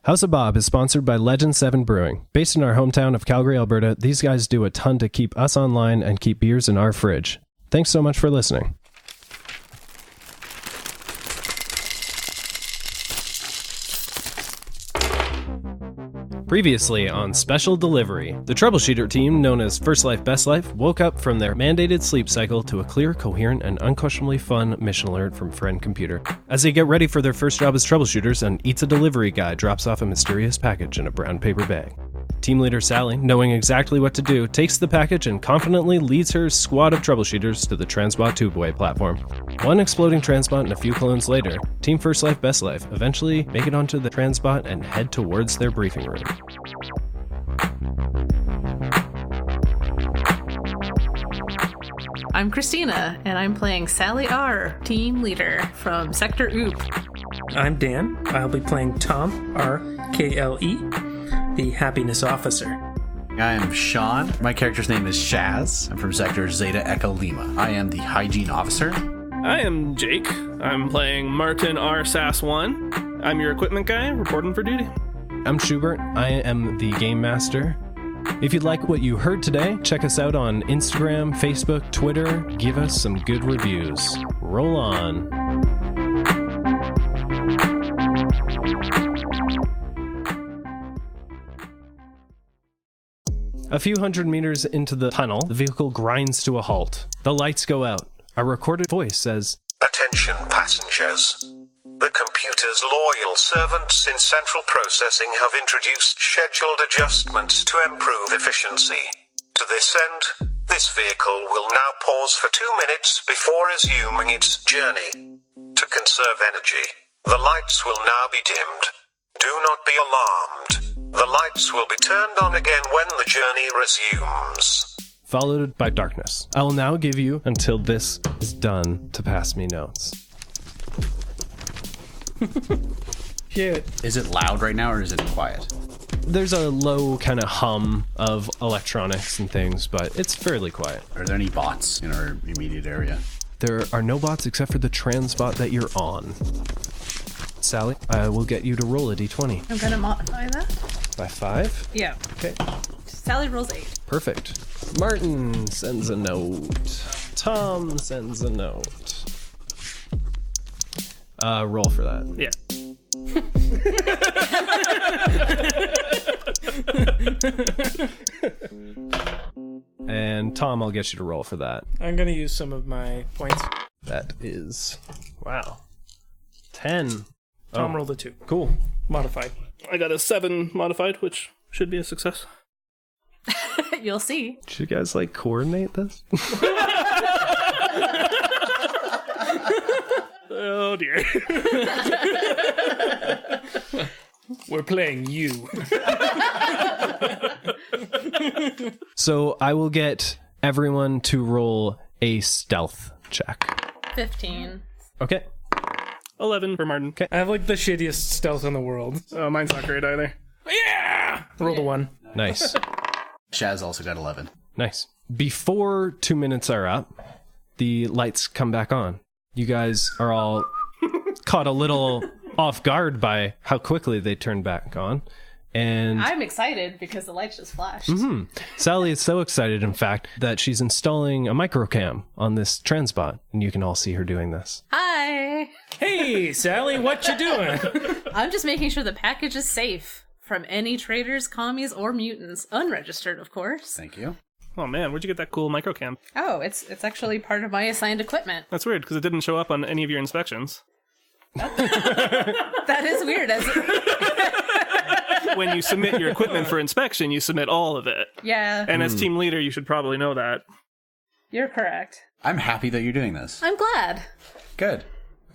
House of Bob is sponsored by Legend 7 Brewing. Based in our hometown of Calgary, Alberta, these guys do a ton to keep us online and keep beers in our fridge. Thanks so much for listening. Previously on Special Delivery, the troubleshooter team, known as First Life Best Life, woke up from their mandated sleep cycle to a clear, coherent, and unquestionably fun mission alert from Friend Computer. As they get ready for their first job as troubleshooters, an Eats a Delivery guy drops off a mysterious package in a brown paper bag. Team leader Sally, knowing exactly what to do, takes the package and confidently leads her squad of troubleshooters to the Transbot tubeway platform. One exploding Transbot and a few clones later, Team First Life Best Life eventually make it onto the Transbot and head towards their briefing room. I'm Cristina, and I'm playing Sally R, team leader from Sector Oop. I'm Dan. I'll be playing Tom R-KLE, the happiness officer. I am Shaun. My character's name is Shaz. I'm from Sector Zeta Echo Lima. I am the hygiene officer. I am Jake. I'm playing Martin R-SAS 1. I'm your equipment guy, reporting for duty. I'm Schubert. I am the Game Master. If you like what you heard today, check us out on Instagram, Facebook, Twitter. Give us some good reviews. Roll on. A few hundred meters into the tunnel, the vehicle grinds to a halt. The lights go out. A recorded voice says, "Attention passengers. The computer's loyal servants in central processing have introduced scheduled adjustments to improve efficiency. To this end, this vehicle will now pause for 2 minutes before resuming its journey. To conserve energy, the lights will now be dimmed. Do not be alarmed. The lights will be turned on again when the journey resumes." Followed by darkness. I will now give you until this is done to pass me notes. Shit. Is it loud right now or is it quiet? There's a low kind of hum of electronics and things, but it's fairly quiet. Are there any bots in our immediate area? There are no bots except for the Transbot that you're on. Sally, I will get you to roll a d20. I'm gonna modify that. By 5? Yeah. Okay. Sally rolls 8. Perfect. Martin sends a note. Tom sends a note. Roll for that. Yeah. And Tom, I'll get you to roll for that. I'm gonna use some of my points. That is... Wow. 10. Tom rolled a 2. Cool. Modified. I got a 7 modified, which should be a success. You'll see. Should you guys, coordinate this? Oh dear. We're playing you. So I will get everyone to roll a stealth check. 15. Okay. 11 for Martin. Okay. I have the shittiest stealth in the world. Oh, mine's not great either. Yeah! Rolled a 1. Nice. Shaz also got 11. Nice. Before 2 minutes are up, the lights come back on. You guys are all caught a little off guard by how quickly they turned back on. And I'm excited because the lights just flashed. Sally is so excited, in fact, that she's installing a microcam on this Transbot, and you can all see her doing this. Hi. Hey, Sally, what you doing? I'm just making sure the package is safe from any traitors, commies, or mutants. Unregistered, of course. Thank you. Oh man, where'd you get that cool microcam? Oh, it's actually part of my assigned equipment. That's weird, because it didn't show up on any of your inspections. That is weird. When you submit your equipment for inspection, you submit all of it. Yeah. And as team leader, you should probably know that. You're correct. I'm happy that you're doing this. I'm glad. Good.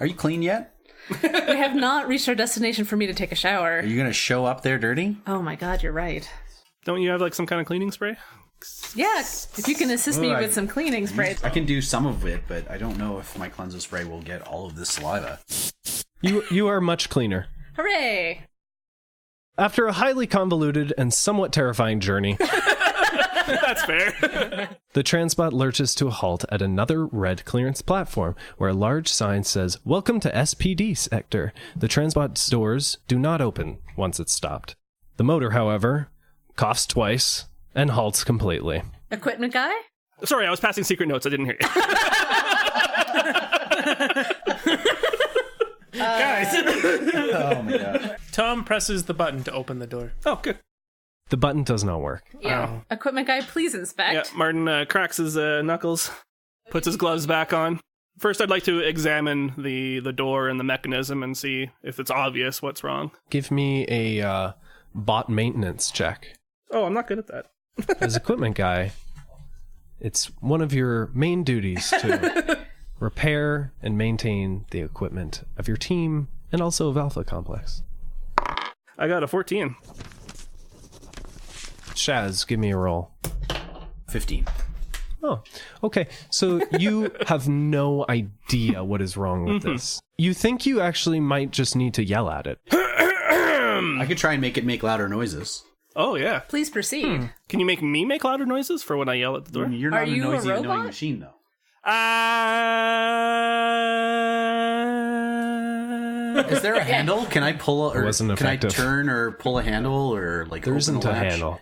Are you clean yet? We have not reached our destination for me to take a shower. Are you going to show up there dirty? Oh my god, you're right. Don't you have some kind of cleaning spray? Yeah, if you can assist me with some cleaning spray. I can do some of it, but I don't know if my cleanser spray will get all of this saliva. You are much cleaner. Hooray! After a highly convoluted and somewhat terrifying journey, That's fair. The Transbot lurches to a halt at another red clearance platform where a large sign says, "Welcome to SPD sector." The Transbot's doors do not open once it's stopped. The motor, however, coughs twice and halts completely. Equipment guy? Sorry, I was passing secret notes. I didn't hear you. Guys. Oh my god. Tom presses the button to open the door. Oh, good. The button does not work. Yeah. Oh. Equipment guy, please inspect. Yeah, Martin cracks his knuckles, puts his gloves back on. First, I'd like to examine the door and the mechanism and see if it's obvious what's wrong. Give me a bot maintenance check. Oh, I'm not good at that. As equipment guy, it's one of your main duties to repair and maintain the equipment of your team and also of Alpha Complex. I got a 14. Shaz, give me a roll. 15. Oh, okay. So you have no idea what is wrong with this. You think you actually might just need to yell at it. I could try and make louder noises. Oh, yeah. Please proceed. Can you make me make louder noises for when I yell at the door? You're not Are you a noisy robot? annoying machine, though. Is there a handle? Can I pull It wasn't effective. I turn or pull a handle or like There open isn't a a latch? handle.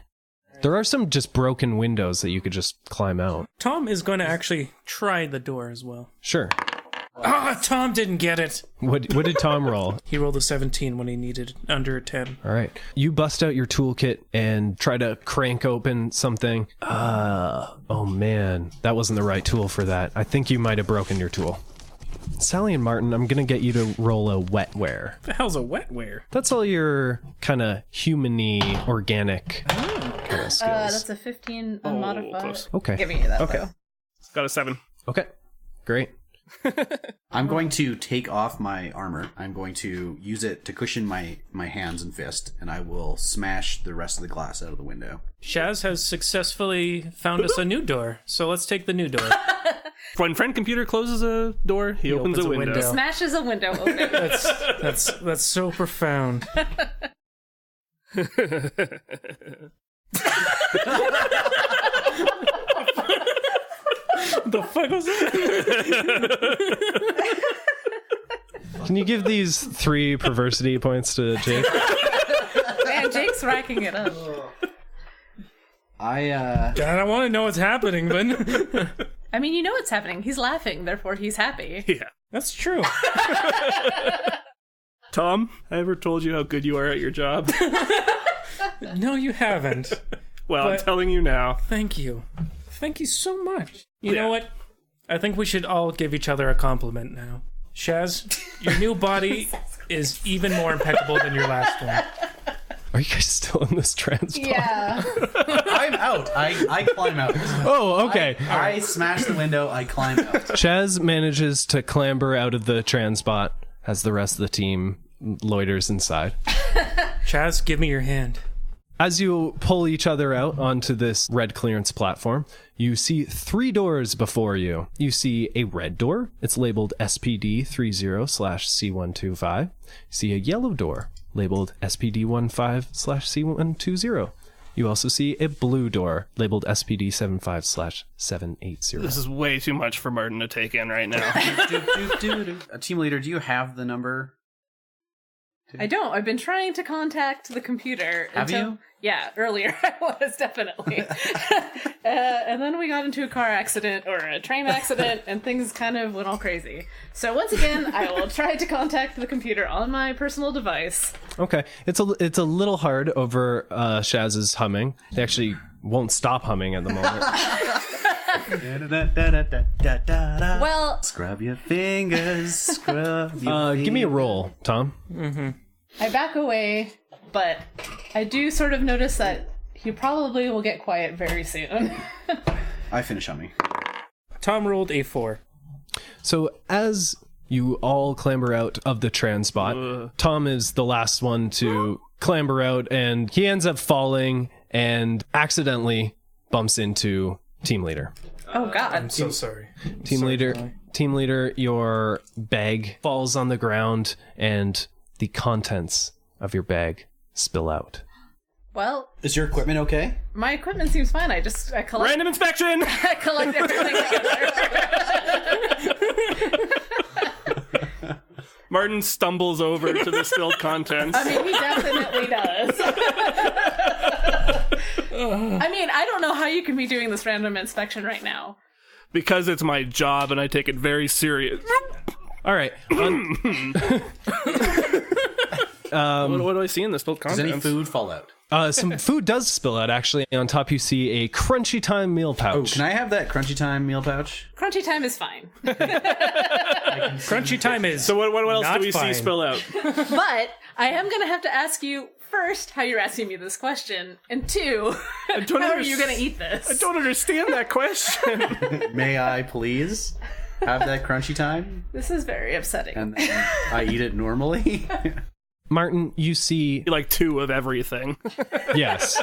There are some just broken windows that you could just climb out. Tom is going to actually try the door as well. Sure. Tom didn't get it. What did Tom roll? He rolled a 17 when he needed under a 10. All right. You bust out your toolkit and try to crank open something. Oh man, that wasn't the right tool for that. I think you might have broken your tool. Sally and Martin, I'm going to get you to roll a wetware. The hell's a wetware? That's all your kind of human-y, organic kind of skills. That's a 15 unmodified. close. Okay. Giving you that, Okay. though. Got a 7. Okay. Great. I'm going to take off my armor. I'm going to use it to cushion my hands and fist, and I will smash the rest of the glass out of the window. Shaz has successfully found us a new door, so let's take the new door. When friend computer closes a door, he opens a window. Smashes a window open. That's so profound. The fuck was that? Can you give these 3 perversity points to Jake? Man, Jake's racking it up. I don't want to know what's happening, but I mean, you know what's happening. He's laughing, therefore he's happy. Yeah. that's true. Tom, I ever told you how good you are at your job? No, you haven't. Well, I'm But- telling you now. Thank you. Thank you so much. You Yeah. know what? I think we should all give each other a compliment now. Shaz, your new body is even more impeccable than your last one. Are you guys still in this transport? Yeah. I'm out. I climb out. Oh, okay. I smash the window. I climb out. Shaz manages to clamber out of the transbot as the rest of the team loiters inside. Shaz, give me your hand. As you pull each other out onto this red clearance platform, you see 3 doors before you. You see a red door. It's labeled SPD30/C125. You see a yellow door labeled SPD15/C120. You also see a blue door labeled SPD75/780. This is way too much for Martin to take in right now. Team leader, do you have the number? I don't. I've been trying to contact the computer. Have you? Yeah, earlier I was, definitely. And then we got into a car accident or a train accident and things kind of went all crazy. So once again, I will try to contact the computer on my personal device. Okay. It's a little hard over Shaz's humming. They actually won't stop humming at the moment. Well, Scrub your fingers. Scrub your Give me a roll, Tom. I back away, but I do sort of notice that he probably will get quiet very soon. I finish humming. Tom rolled a 4. So as you all clamber out of the transbot, Tom is the last one to clamber out, and he ends up falling and accidentally bumps into team leader. Oh, God. I'm so sorry. Team leader, your bag falls on the ground and the contents of your bag spill out. Well, Is your equipment okay? my equipment seems fine. I collect Random inspection! I collect everything together. Martin stumbles over to the spilled contents. I mean, he definitely does. I mean, I don't know how you can be doing this random inspection right now. Because it's my job and I take it very serious. All right. What do I see in the spilled Does contents? any food fall out? Some food does spill out, actually. On top, you see a Crunchy Time meal Oh, pouch. can I have that Crunchy Time meal pouch? Crunchy time is fine. Crunchy time is. So what else not do we fine. see spill out? But I am going to have to ask you, first, how you're asking me this question, and two, how are you going to eat this? I don't understand that question. May I please have that Crunchy Time? This is very upsetting. And then I eat it normally? Martin, you see... Like 2 of everything. Yes.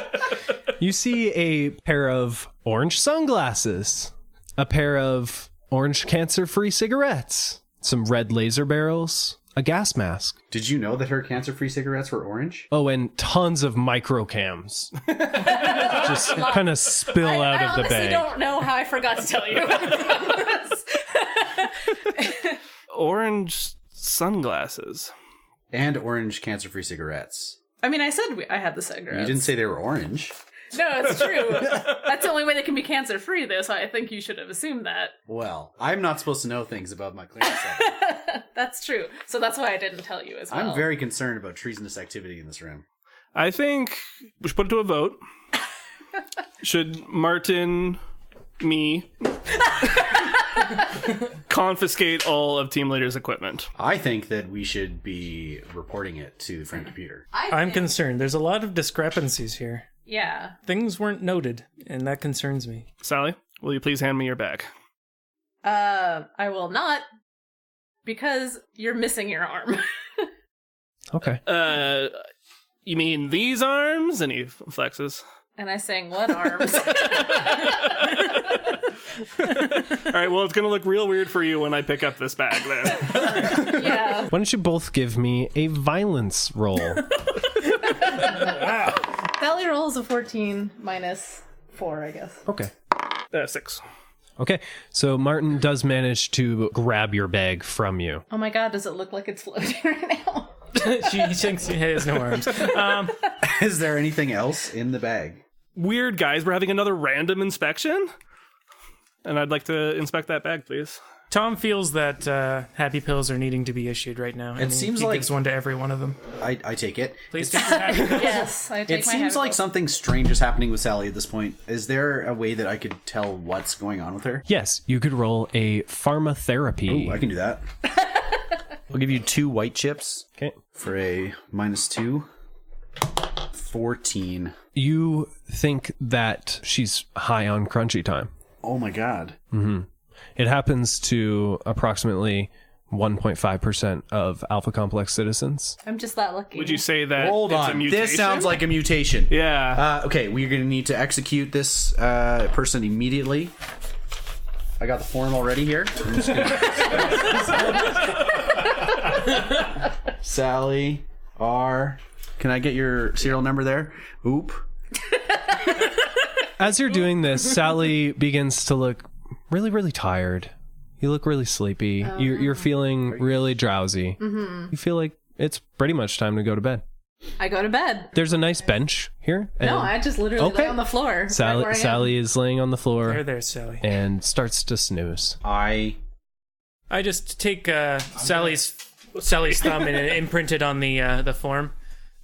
You see a pair of orange sunglasses, a pair of orange cancer-free cigarettes, some red laser barrels, a gas mask. Did you know that her cancer-free cigarettes were orange? Oh, and tons of microcams. Just kind of spill out of the honestly bag. don't know how I forgot to tell you about this. Orange sunglasses. And orange cancer-free cigarettes. I mean, I said I had the cigarettes. You didn't say they were orange. No, it's true. That's the only way they can be cancer-free, though, so I think you should have assumed that. Well, I'm not supposed to know things about my clearance level. That's true. So that's why I didn't tell you as well. I'm very concerned about treasonous activity in this room. I think we should put it to a vote. Should Martin, me, confiscate all of Team Leader's equipment? I think that we should be reporting it to the friend computer. I'm concerned. There's a lot of discrepancies here. Yeah. Things weren't noted, and that concerns me. Sally, will you please hand me your bag? I will not, because you're missing your arm. Okay. You mean these arms? And he flexes. And I sang, what arms? All right, well, it's going to look real weird for you when I pick up this bag then. Yeah. Why don't you both give me a violence roll? Valley roll is a 14 minus 4, I guess. Okay. 6. Okay, so Martin does manage to grab your bag from you. Oh my god, does it look like it's floating right now? She thinks he has no arms. Is there anything else in the bag? Weird, guys. We're having another random inspection? And I'd like to inspect that bag, please. Tom feels that happy pills are needing to be issued right now. It seems he like- gives one to every one of them. I take it. Please take your happy pills. Yes, I take It my seems habit like pills. something strange is happening with Sally at this point. Is there a way that I could tell what's going on with her? Yes, you could roll a pharmatherapy. I can do that. I'll give you 2 white chips Okay. for a -2. 14. You think that she's high on crunchy time. Oh my god. It happens to approximately 1.5% of alpha complex citizens. I'm just that lucky. Would you say that Hold it's a on. mutation? This sounds like a mutation. Yeah. Okay, we're going to need to execute this person immediately. I got the form already here. I'm just gonna... Sally R. Can I get your serial number there? Oop. As you're doing this, Sally begins to look really, really tired. You look really sleepy. You're feeling really drowsy. Mm-hmm. You feel like it's pretty much time to go to bed. I go to bed. There's a nice bench here. No, I just literally Okay. lay on the floor. right where I am. Sally is laying on the floor There, Sally. and starts to snooze. I I just take Sally's thumb and imprint it on the form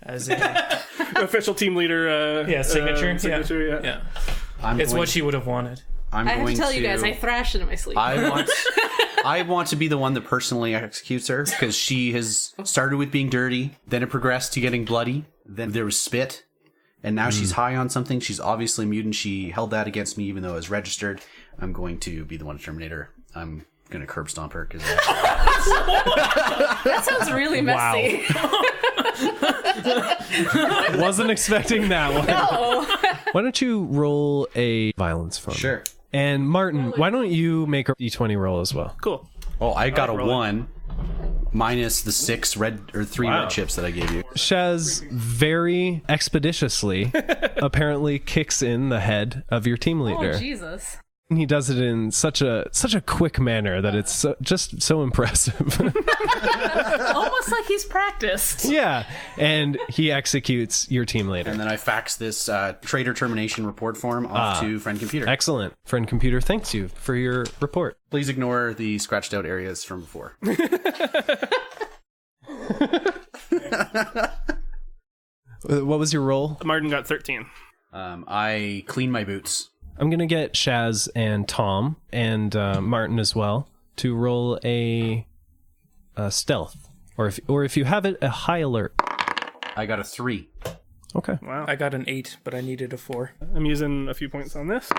as a Official team leader signature. signature, yeah. I'm It's going what she would have wanted. I'm I have to going tell you guys, I thrash in my sleep. I want to be the one that personally executes her because she has started with being dirty, then it progressed to getting bloody, then there was spit, and now she's high on something. She's obviously mutant. She held that against me even though it was registered. I'm going to be the one to terminate her. I'm going to curb stomp her because That sounds really messy. Wasn't expecting that one. No. Why don't you roll a violence for me? Sure. And Martin, why don't you make a d20 roll as well? Cool. Oh, I got a roll it. 1 minus the 3 red chips that I gave you. Shaz very expeditiously apparently kicks in the head of your team leader. Oh, Jesus. He does it in such a quick manner that it's just so impressive. Almost like he's practiced. Yeah, and he executes your team leader. And then I fax this trader termination report form off to Friend Computer. Excellent. Friend Computer thanks you for your report. Please ignore the scratched out areas from before. What was your roll? Martin got 13. I clean my boots. I'm going to get Shaz and Tom and Martin as well to roll a stealth. Or if you have it, a high alert. I got a 3. Okay. Wow. I got an 8, but I needed a 4. I'm using a few points on this.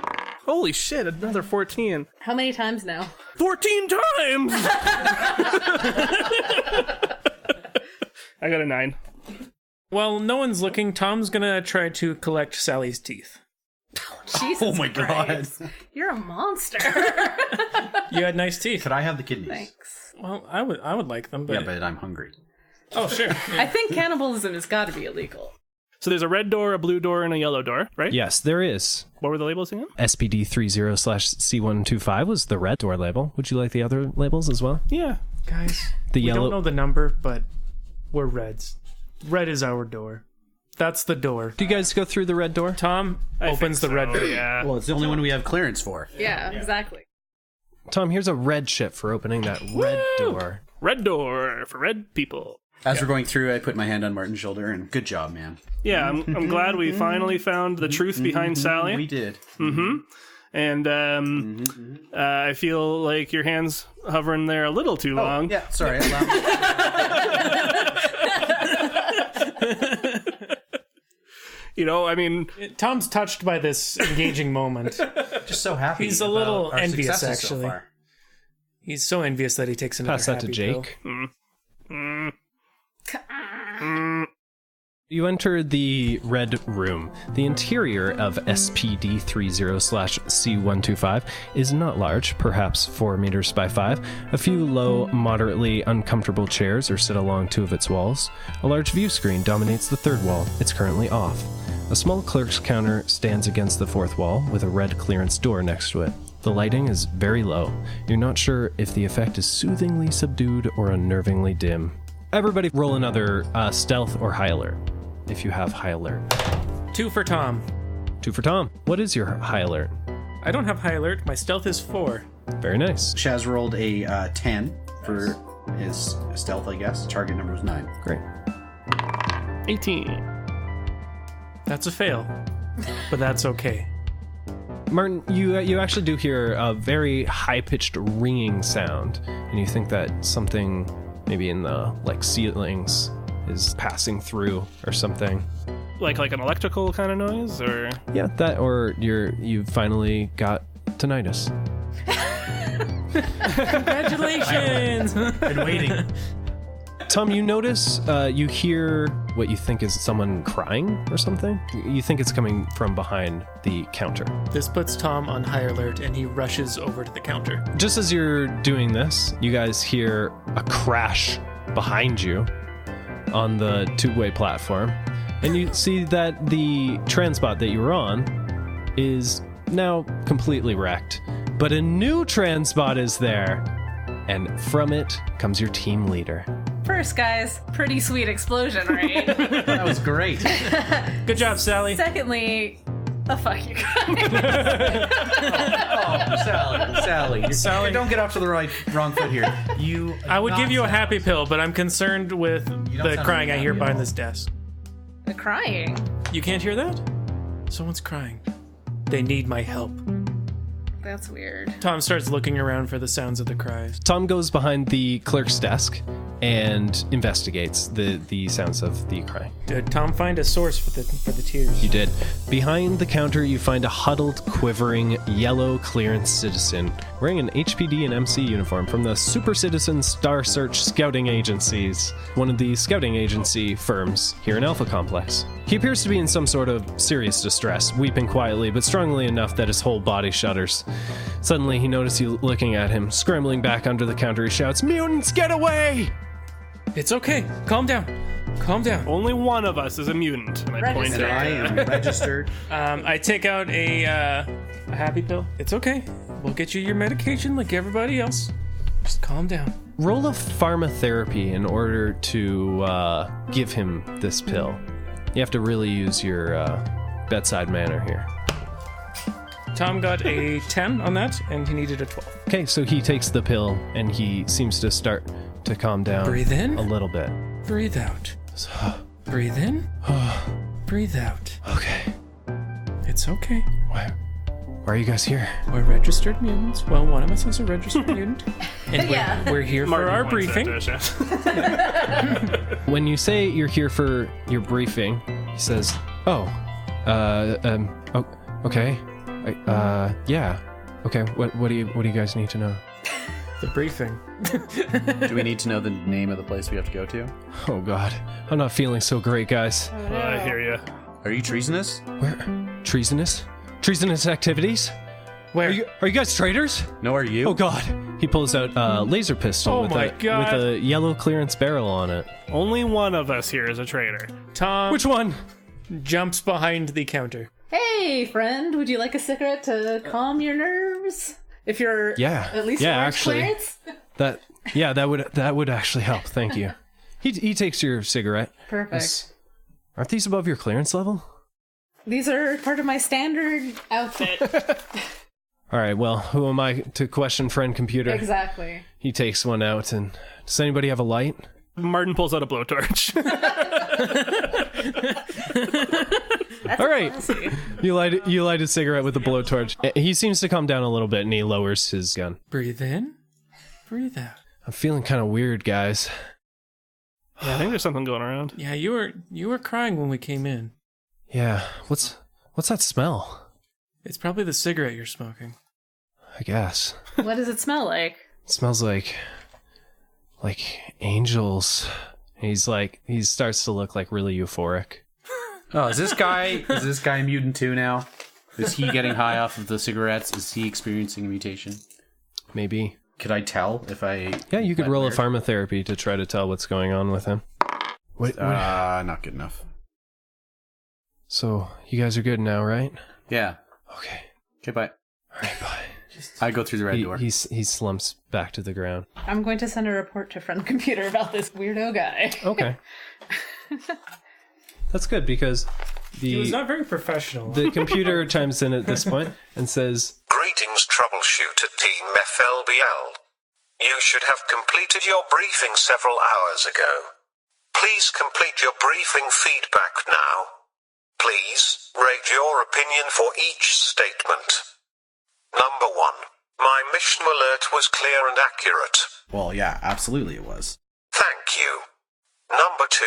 Holy shit, another 14. How many times now? 14 times! I got a 9. Well, no one's looking. Tom's gonna try to collect Sally's teeth. Jesus Oh my Christ. You're a monster. You had nice teeth. Could I have the kidneys? Thanks. Well, I would like them, but... Yeah, but I'm hungry. Oh, sure. I think cannibalism has got to be illegal. So there's a red door, a blue door, and a yellow door, right? Yes, there is. What were the labels again? SPD 30/C125 was the red door label. Would you like the other labels as well? Yeah. Guys, The we yellow. don't know the number, but we're reds. Red is our door. That's the door. Do you guys go through the red door? Tom I opens the think red so, door. Yeah. Well, it's the only one we have clearance for. Yeah, exactly. Tom, here's a red chip for opening that red door. Red door for red people. As we're going through, I put my hand on Martin's shoulder, and good job, man. Yeah, I'm glad we finally found the truth behind Sally. We did. And I feel like your hand's hovering there a little too long. Yeah, sorry. You know, I mean, Tom's touched by this engaging moment. Just so happy. He's a little about our envious, successes so actually. far. He's so envious that he takes another Pass that to happy Jake. pill. You enter the red room. The interior of SPD 30/C125 is not large, perhaps 4 meters by 5. A few low, moderately uncomfortable chairs are set along 2 of its walls. A large view screen dominates the 3rd wall. It's currently off. A small clerk's counter stands against the 4th wall with a red clearance door next to it. The lighting is very low. You're not sure if the effect is soothingly subdued or unnervingly dim. Everybody roll another stealth or high alert. If you have high alert. 2 for Tom. 2 for Tom. What is your high alert? I don't have high alert. My stealth is 4. Very nice. Shaz rolled a 10 for his stealth, I guess. Target number was 9. Great. 18. That's a fail. But that's okay. Martin, you actually do hear a very high-pitched ringing sound, and you think that something maybe in the ceilings is passing through or something. Like an electrical kind of noise, or Yeah, that, or you finally got tinnitus. Congratulations! Been waiting. Tom, you notice, you hear what you think is someone crying or something. You think it's coming from behind the counter. This puts Tom on high alert, and he rushes over to the counter. Just as you're doing this, you guys hear a crash behind you on the two-way platform, and you see that the transport that you were on is now completely wrecked, but a new transport is there, and from it comes your team leader. First, guys, pretty sweet explosion, right? That was great. Good job, Sally. Secondly, fuck you guys. Sally, don't get off to the wrong foot here. I would give you a happy pill, but I'm concerned with the sound crying really I hear happy at behind all. this desk. The crying. You can't hear that? Someone's crying. They need my help. That's weird. Tom starts looking around for the sounds of the cries. Tom goes behind the clerk's desk and investigates the sounds of the crying. Did Tom find a source for the tears? You did. Behind the counter, you find a huddled, quivering, yellow clearance citizen wearing an HPD and MC uniform from the Super Citizen Star Search Scouting Agencies, one of the scouting agency firms here in Alpha Complex. He appears to be in some sort of serious distress, weeping quietly but strongly enough that his whole body shudders. Suddenly, he notices you looking at him. Scrambling back under the counter, he shouts, "Mutants, get away!" It's okay. Calm down. Calm down. Only one of us is a mutant. And I point Registered. at I am registered. I take out a happy pill. It's okay. We'll get you your medication like everybody else. Just calm down. Roll a pharmacotherapy in order to give him this pill. You have to really use your bedside manner here. Tom got a 10 on that, and he needed a 12. Okay, so he takes the pill and he seems to start to calm down. Breathe in. A little bit. Breathe out. Breathe in. Breathe out. Okay. It's okay. Why are you guys here? We're registered mutants. Well, one of us is a registered mutant. And Yeah. we're here for Martin our points briefing. at Shaz. When you say you're here for your briefing, he says, okay. Yeah. Okay, what do you guys need to know? The briefing. Do we need to know the name of the place we have to go to? Oh god, I'm not feeling so great, guys. I hear you. Are you treasonous? Where? Treasonous? Treasonous activities? Where? Are you guys traitors? No, are you? Oh god. He pulls out a laser pistol Oh with my a God. with a yellow clearance barrel on it. Only one of us here is a traitor. Tom Which one? jumps behind the counter. Hey, friend, would you like a cigarette to calm your nerves? If you're Yeah. at least Yeah, orange actually. clearance? That would actually help. Thank you. He takes your cigarette. Perfect. Aren't these above your clearance level? These are part of my standard outfit. All right, well, who am I to question friend computer? Exactly. He takes one out, and does anybody have a light? Martin pulls out a blowtorch. That's All right. classy. You light a cigarette with a blowtorch. He seems to calm down a little bit, and he lowers his gun. Breathe in. Breathe out. I'm feeling kind of weird, guys. Yeah, I think there's something going around. Yeah, you were crying when we came in. Yeah, what's that smell? It's probably the cigarette you're smoking. I guess What does it smell like? it smells like angels. He starts to look like really euphoric. Oh, is this guy a mutant too now? Is he getting high off of the cigarettes? Is he experiencing a mutation? Maybe. Could I tell if I... Yeah, you could went roll weird? a pharmacotherapy to try to tell what's going on with him. What? Not good enough. So you guys are good now, right? Yeah. Okay. Okay, bye. All right, bye. I go through the red door. He slumps back to the ground. I'm going to send a report to friend computer about this weirdo guy. Okay. That's good because He was not very professional. the computer chimes in at this point and says, Greetings, troubleshooter team FLBL. You should have completed your briefing several hours ago. Please complete your briefing feedback now. Please rate your opinion for each statement. Number 1. My mission alert was clear and accurate. Well, yeah, absolutely it was. Thank you. Number 2.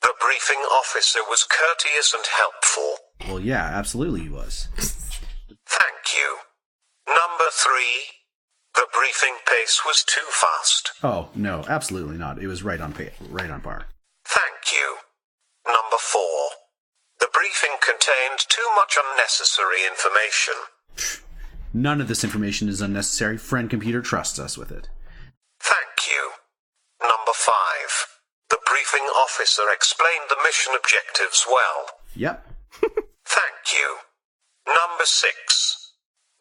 The briefing officer was courteous and helpful. Well, yeah, absolutely he was. Thank you. Number 3. The briefing pace was too fast. Oh, no, absolutely not. It was right on par. Thank you. Number 4. The briefing contained too much unnecessary information. None of this information is unnecessary. Friend computer trusts us with it. Thank you. Number 5. The briefing officer explained the mission objectives well. Yep. Thank you. Number 6.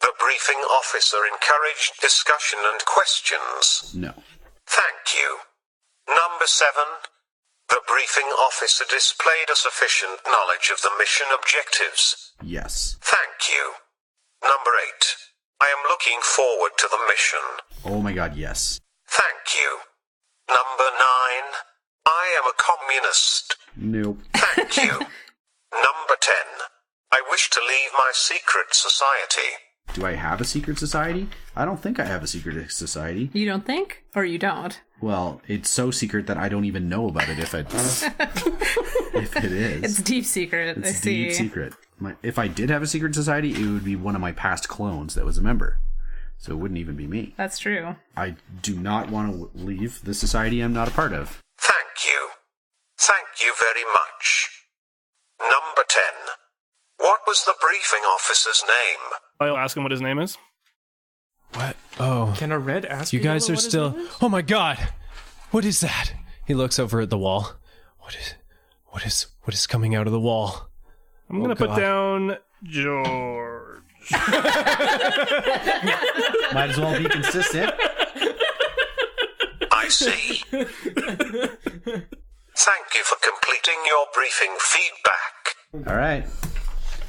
The briefing officer encouraged discussion and questions. No. Thank you. Number 7. The briefing officer displayed a sufficient knowledge of the mission objectives. Yes. Thank you. Number 8. I am looking forward to the mission. Oh my god, yes. Thank you. Number 9. I am a communist. Nope. Thank you. Number 10. I wish to leave my secret society. Do I have a secret society? I don't think I have a secret society. You don't think? Or you don't? Well, it's so secret that I don't even know about it if it is. It's deep secret, It's I see. deep secret. If I did have a secret society, it would be one of my past clones that was a member. So it wouldn't even be me. That's true. I do not want to leave the society I'm not a part of. Thank you. Thank you very much. Number 10. What was the briefing officer's name? I'll ask him what his name is. what? Oh, Can a red ask you guys yellow are what his still... name is? Oh my god! What is that? He looks over at the wall. What is coming out of the wall? I'm going to put down George. Might as well be consistent. I see. Thank you for completing your briefing feedback. All right.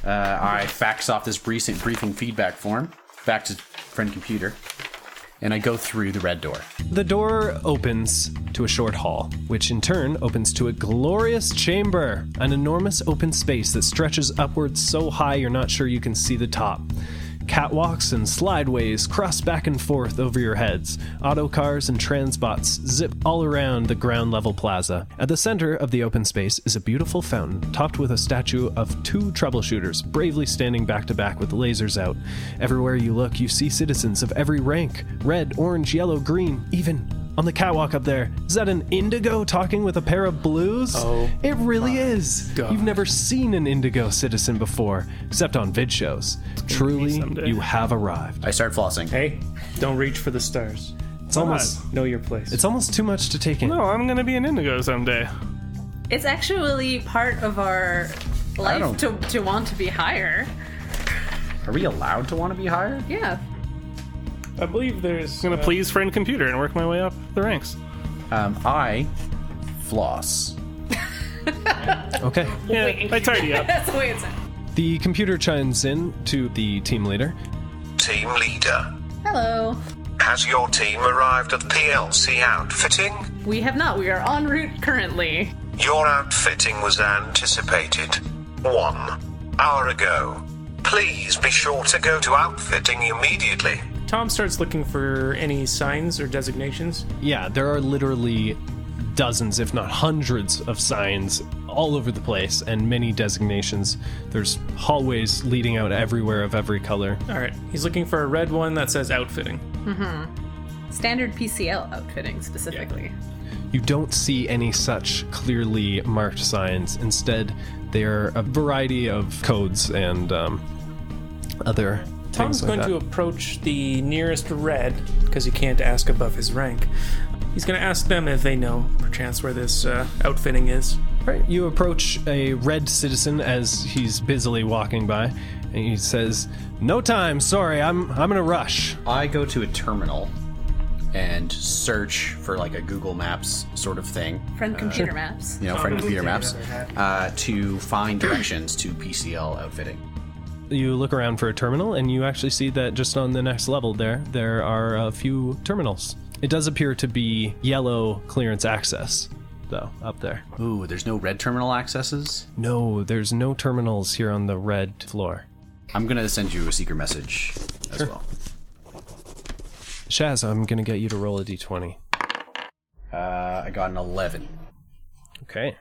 I fax off this briefing feedback form back to friend computer, and I go through the red door. The door opens to a short hall, which in turn opens to a glorious chamber, an enormous open space that stretches upwards so high you're not sure you can see the top. Catwalks and slideways cross back and forth over your heads. Autocars and transbots zip all around the ground level plaza. At the center of the open space is a beautiful fountain, topped with a statue of 2 troubleshooters, bravely standing back to back with lasers out. Everywhere you look, you see citizens of every rank: red, orange, yellow, green, even on the catwalk up there. Is that an indigo talking with a pair of blues? Oh, it really is. God. You've never seen an indigo citizen before, except on vid shows. Truly, you have arrived. I start flossing. Hey, don't reach for the stars. It's almost Know your place. It's almost too much to take in. No, I'm going to be an indigo someday. It's actually part of our life to want to be higher. Are we allowed to want to be hired? Yeah. I believe there's... I'm going to please friend computer and work my way up the ranks. I floss. Okay. Yeah, I tidy up. That's the way it's. The computer chimes in to the team leader. Team leader, Hello. has your team arrived at PLC outfitting? We have not. We are en route currently. Your outfitting was anticipated 1 hour ago. Please be sure to go to outfitting immediately. Tom starts looking for any signs or designations. Yeah, there are literally dozens, if not hundreds, of signs all over the place and many designations. There's hallways leading out everywhere of every color. All right, he's looking for a red one that says outfitting. Standard PCL outfitting specifically. You don't see any such clearly marked signs. Instead, they are a variety of codes and other Tom's things like going that. to approach the nearest red, because he can't ask above his rank. He's going to ask them if they know, perchance, where this outfitting is. Right, you approach a red citizen as he's busily walking by, and he says, "No time, sorry, I'm in a rush." I go to a terminal and search for like a Google Maps sort of thing. Friend computer maps. You know, friend computer maps, to find directions to PCL outfitting. You look around for a terminal, and you actually see that just on the next level there are a few terminals. It does appear to be yellow clearance access, though, up there. Ooh, there's no red terminal accesses? No, there's no terminals here on the red floor. I'm going to send you a secret message as well. Shaz, I'm going to get you to roll a d20. I got an 11. Okay.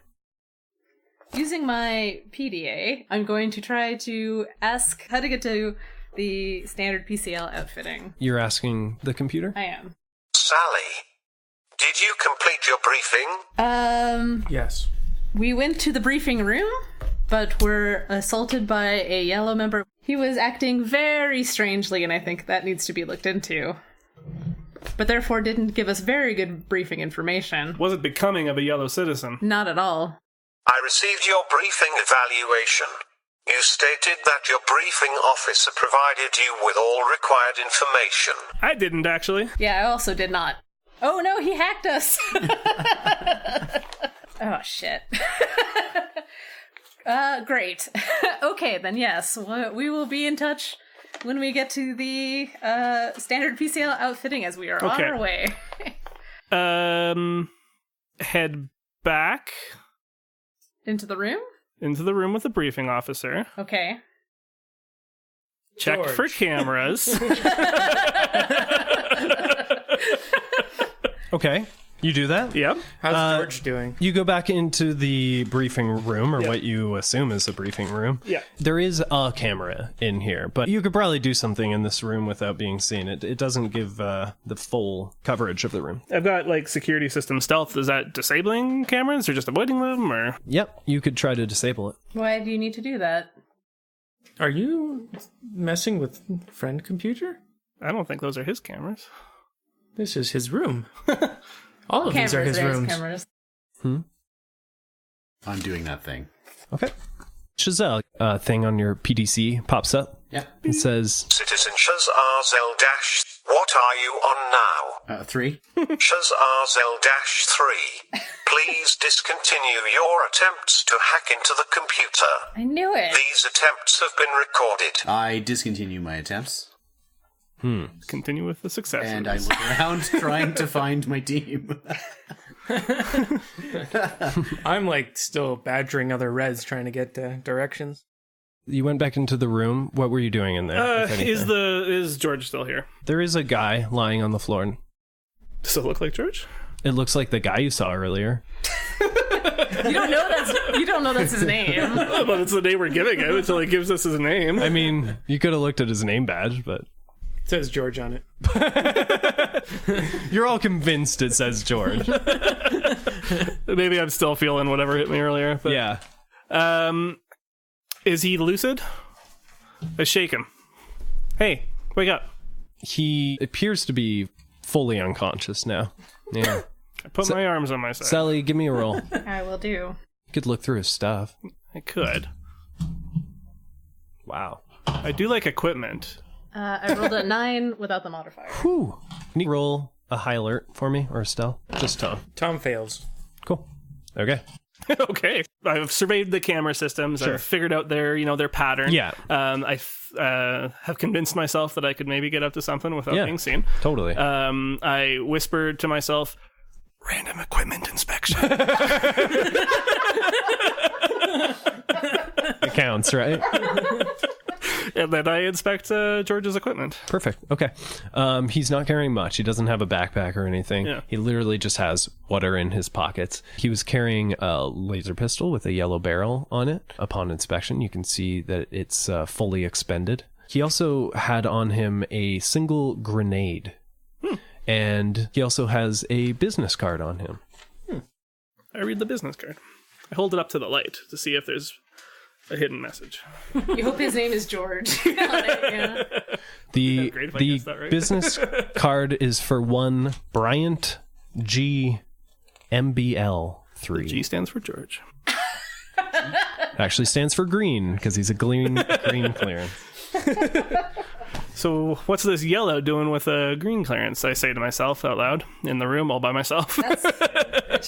Using my PDA, I'm going to try to ask how to get to the standard PCL outfitting. You're asking the computer? I am. Sally, did you complete your briefing? Yes. We went to the briefing room, but were assaulted by a yellow member. He was acting very strangely, and I think that needs to be looked into. But therefore didn't give us very good briefing information. Was it becoming of a yellow citizen? Not at all. I received your briefing evaluation. You stated that your briefing officer provided you with all required information. I didn't, actually. Yeah, I also did not. Oh no, he hacked us! Oh, shit. Great. Okay, then yes, we will be in touch when we get to the standard PCL outfitting, as we are on our way. Head back Into the room? into the room with the briefing officer. Okay. Check George. for cameras. Okay. You do that? Yep. How's George doing? You go back into the briefing room, or what you assume is a briefing room. Yeah. There is a camera in here, but you could probably do something in this room without being seen. It doesn't give the full coverage of the room. I've got, like, security system stealth. Is that disabling cameras or just avoiding them, or? Yep, you could try to disable it. Why do you need to do that? Are you messing with friend computer? I don't think those are his cameras. This is his room. All of these are Cameras, his there's rooms. cameras. I'm doing that thing. Okay. Shazel, a thing on your PDC pops up. Yeah. It says, Citizen Shaz R-ZEL dash. What are you on now? 3. Shaz R-ZEL dash 3. Please discontinue your attempts to hack into the computer. I knew it. These attempts have been recorded. I discontinue my attempts. Continue with the success. And I look around trying to find my team. I'm like still badgering other Reds trying to get directions. you went back into the room. What were you doing in there? if anything? Is George still here? There is a guy lying on the floor. Does it look like George? It looks like the guy you saw earlier. You don't know that's his name. But it's the name we're giving him until he gives us his name. I mean, you could have looked at his name badge, but It says George on it. you're all convinced it says George. Maybe I'm still feeling whatever hit me earlier. But, Yeah. Is he lucid? I shake him. Hey, wake up. He appears to be fully unconscious now. Yeah. I put my arms on my side. Sally, give me a roll. I will do. You could look through his stuff. I could. Wow. I do like equipment. I rolled a 9 without the modifier. Whew. Can you roll a high alert for me, or Estelle? Just Tom. Tom fails. Cool. Okay. Okay. I've surveyed the camera systems. Sure. I've figured out their pattern. Yeah. I have convinced myself that I could maybe get up to something without being seen. Totally. I whispered to myself, random equipment inspection. It counts, right? And then I inspect George's equipment. Perfect. Okay. He's not carrying much. He doesn't have a backpack or anything. Yeah. He literally just has what are in his pockets. He was carrying a laser pistol with a yellow barrel on it. Upon inspection, you can see that it's fully expended. He also had on him a single grenade. And he also has a business card on him. I read the business card. I hold it up to the light to see if there's a hidden message. You hope his name is George. Yeah. The great if I the guessed that right. business card is for one Bryant G MBL 3. G stands for George. Actually stands for green because he's a green clearance. So what's this yellow doing with a green clearance? I say to myself out loud in the room all by myself. It's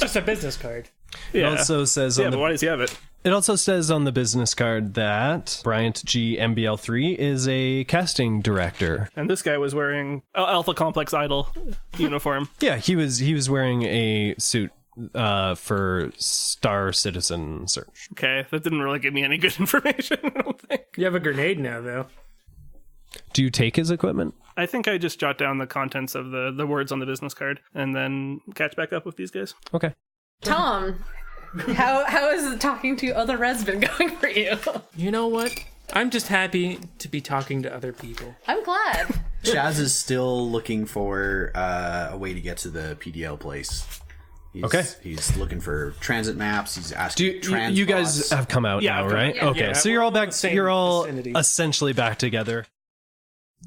just a business card. Yeah. It also says Yeah, but why does he have it? It also says on the business card that Bryant G MBL3 is a casting director. And this guy was wearing Alpha Complex Idol uniform. Yeah, he was wearing a suit for Star Citizen Search. Okay, that didn't really give me any good information, I don't think. You have a grenade now, though. Do you take his equipment? I think I just jot down the contents of the words on the business card and then catch back up with these guys. Okay. Tom, how has talking to other Reds been going for you? You know what? I'm just happy to be talking to other people. I'm glad. Shaz is still looking for a way to get to the PDL place. He's looking for transit maps. He's asking You guys have come out now, right? Yeah. Okay, Yeah, so you're all we're in back. the same You're all vicinity. essentially back together.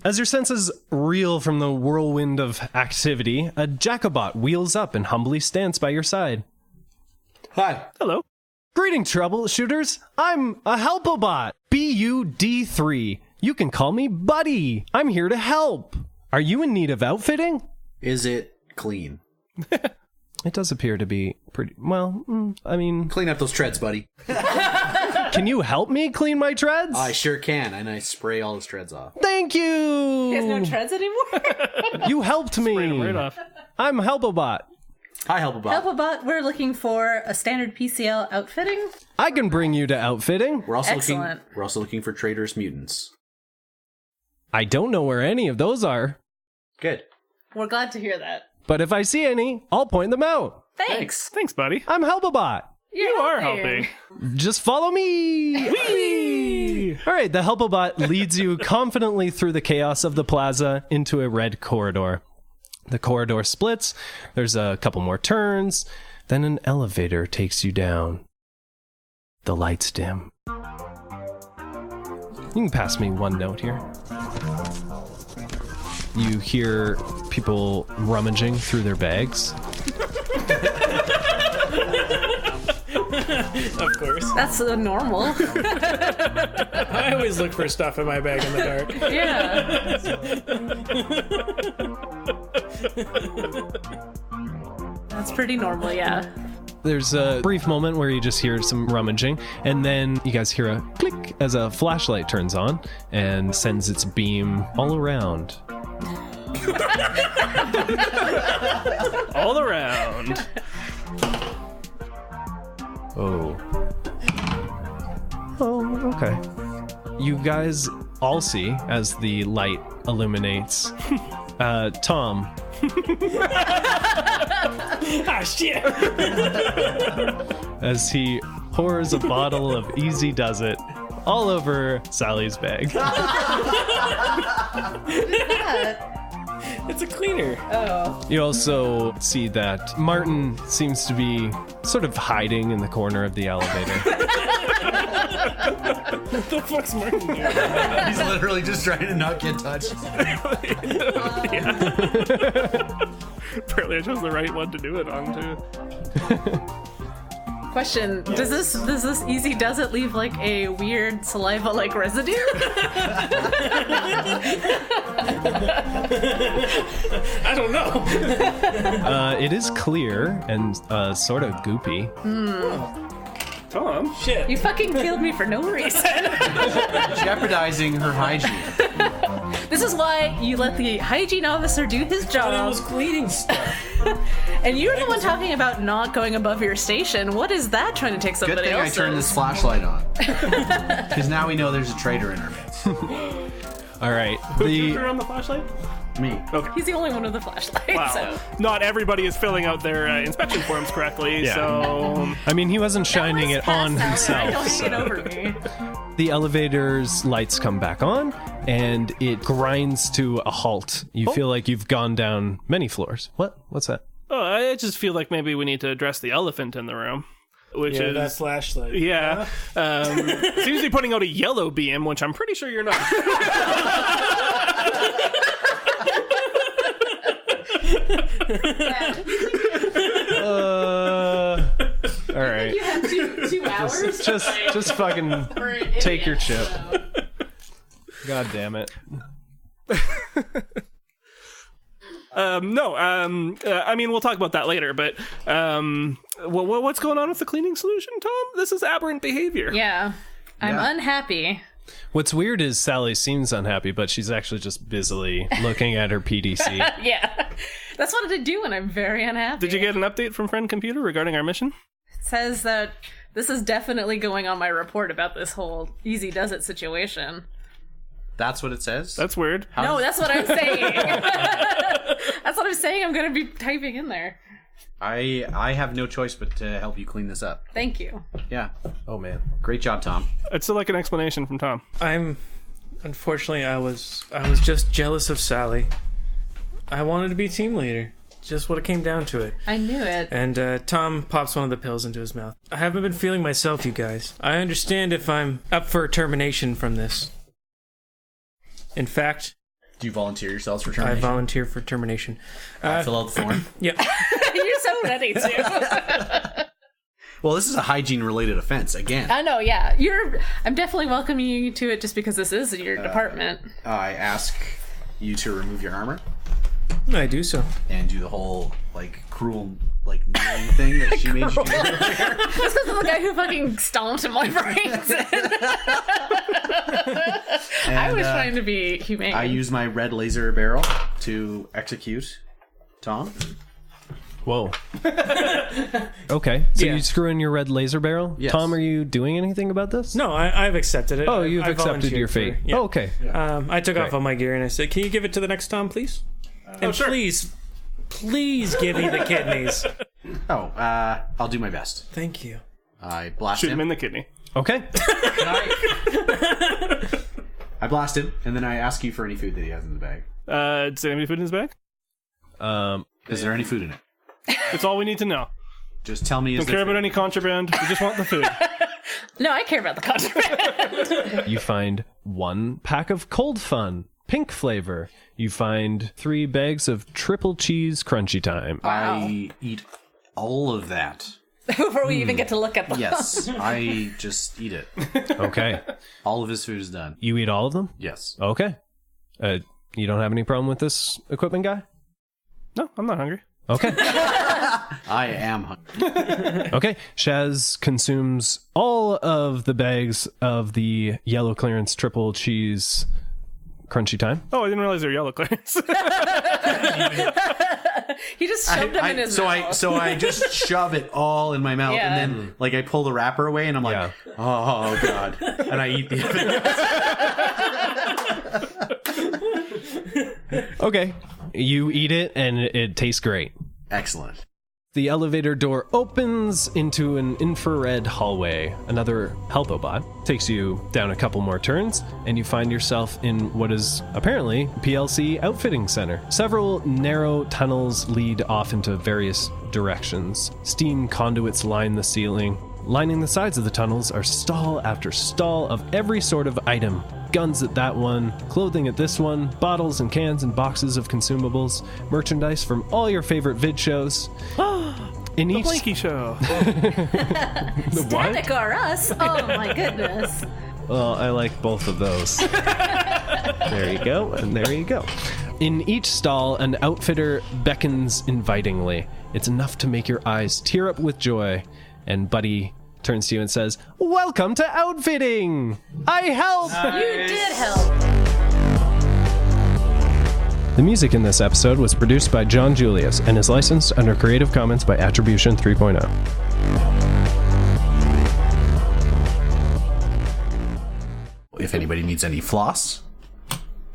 As your senses reel from the whirlwind of activity, a Jacobot wheels up and humbly stands by your side. Hi. Hello. Greeting, troubleshooters. I'm a Helpobot, BUD3. You can call me Buddy. I'm here to help. Are you in need of outfitting? Is it clean? It does appear to be pretty well. I mean, Clean up those treads, buddy. can you help me clean my treads? I sure can, and I spray all the treads off. Thank He has no you. treads anymore? You helped me. Right off. I'm Helpobot. Hi, Helpabot. Helpabot, we're looking for a standard PCL outfitting. I can bring you to outfitting. We're also Excellent. looking for traitorous mutants. I don't know where any of those are, Good. We're glad to hear that. but if I see any, I'll point them out. Thanks. Thanks, buddy. I'm Helpobot. You are helping. Just follow me. Whee! All right, the Helpobot leads you confidently through the chaos of the plaza into a red corridor. The corridor splits. There's a couple more turns. Then an elevator takes you down. The lights dim. You can pass me one note here. You hear people rummaging through their bags. Of course. That's normal. I always look for stuff in my bag in the dark. Yeah. That's pretty normal, yeah. There's a brief moment where you just hear some rummaging, and then you guys hear a click as a flashlight turns on and sends its beam all around. All around. Oh, okay. You guys all see as the light illuminates. Tom. Ah, shit! As he pours a bottle of Easy Does It all over Sally's bag. It's a cleaner. Oh. You also see that Martin seems to be sort of hiding in the corner of the elevator. What the fuck's Martin doing? He's literally just trying to not get touched. Apparently I chose the right one to do it on, too. Question, does this Easy Does It leave like a weird saliva-like residue? I don't know. It is clear and sort of goopy. Tom? Shit. You fucking killed me for no reason. Jeopardizing her hygiene. This is why you let the hygiene officer do his I job. was cleaning stuff. And you're the one talking about not going above your station. What is that trying to take Good somebody thing I else's? turned this flashlight on. Because now we know there's a traitor in our midst. All right. Who turned on the flashlight? Me. He's the only one with the flashlight, Wow. so... Not everybody is filling out their inspection forms correctly, Yeah. so... I mean, he wasn't shining it on Sally, himself. don't hang it over me. The elevator's lights come back on, and it grinds to a halt. You feel like you've gone down many floors. What? What's that? Oh, I just feel like maybe we need to address the elephant in the room. Which Yeah, is... that flashlight. Yeah. Seems to be putting out a yellow beam, which I'm pretty sure you're not. All right. You have two hours? Just fucking take your chip. God damn it. I mean, we'll talk about that later, but what's going on with the cleaning solution, Tom? This is aberrant behavior. Yeah. I'm Yeah. unhappy. What's weird is Sally seems unhappy, but she's actually just busily looking at her PDC. Yeah. That's what I do when I'm very unhappy. Did you get an update from Friend Computer regarding our mission? It says that this is definitely going on my report about this whole Easy Does It situation. That's what it says? That's weird. No, that's what I'm saying. That's what I'm saying. I'm going to be typing in there. I have no choice but to help you clean this up. Thank you. Yeah. Oh, man. Great job, Tom. I'd still like an explanation from Tom. Unfortunately, I was just jealous of Sally. I wanted to be team leader. Just what it came down to it. I knew it. And Tom pops one of the pills into his mouth. I haven't been feeling myself, you guys. I understand if I'm up for termination from this. In fact, Do you volunteer yourselves for I termination? volunteer for termination. Fill out the form. Yeah. You're so ready to. Well, this is a hygiene-related offense, again. I know, yeah. I'm definitely welcoming you to it just because this is your department. I ask you to remove your armor I do so. and do the whole, cruel, kneeling thing that she made you do. This is the guy who fucking stomped in my brains. I was trying to be humane. I use my red laser barrel to execute Tom. Whoa. Okay. So Yeah. you screw in your red laser barrel? Yes. Tom, are you doing anything about this? No, I've accepted it. Oh, you've I accepted your volunteered fate. for- yeah. Oh, okay. I took off all my gear and I said, "Can you give it to the next Tom, please? And sure. please give me the kidneys." Oh, I'll do my best. Thank you. I blast Shoot him him. in the kidney. Okay. I blast him, and then I ask you for any food that he has in the bag. Does anybody put in his bag? Is there any food in it? That's all we need to know. Just tell me. Don't care about any contraband. We just want the food. No, I care about the contraband. You find 1 pack of Cold Fun, pink flavor. You find 3 bags of triple cheese crunchy time. I eat all of that. Before we even get to look at them. Yes, I just eat it. Okay. All of his food is done. You eat all of them? Yes. Okay. You don't have any problem with this equipment guy? No, I'm not hungry. Okay. I am hungry. Okay. Shaz consumes all of the bags of the yellow clearance triple cheese crunchy time. Oh, I didn't realize they're yellow clearance. He just shoved them in his mouth. So I just shove it all in my mouth, Yeah. and then like I pull the wrapper away, and I'm like, oh god, and I eat the other. Okay. You eat it, and it tastes great. Excellent. The elevator door opens into an infrared hallway. Another Helpobot takes you down a couple more turns, and you find yourself in what is apparently PLC Outfitting Center. Several narrow tunnels lead off into various directions. Steam conduits line the ceiling. Lining the sides of the tunnels are stall after stall of every sort of item. Guns at that one, clothing at this one, bottles and cans and boxes of consumables, merchandise from all your favorite vid shows. In each Blanky Show. the what? Static or us? Oh my goodness. Well, I like both of those. There you go, and there you go. In each stall, an outfitter beckons invitingly. It's enough to make your eyes tear up with joy. And Buddy turns to you and says, "Welcome to outfitting! I help!" You did help. The music in this episode was produced by John Julius and is licensed under Creative Commons by Attribution 3.0. If anybody needs any floss,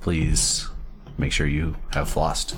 please make sure you have flossed.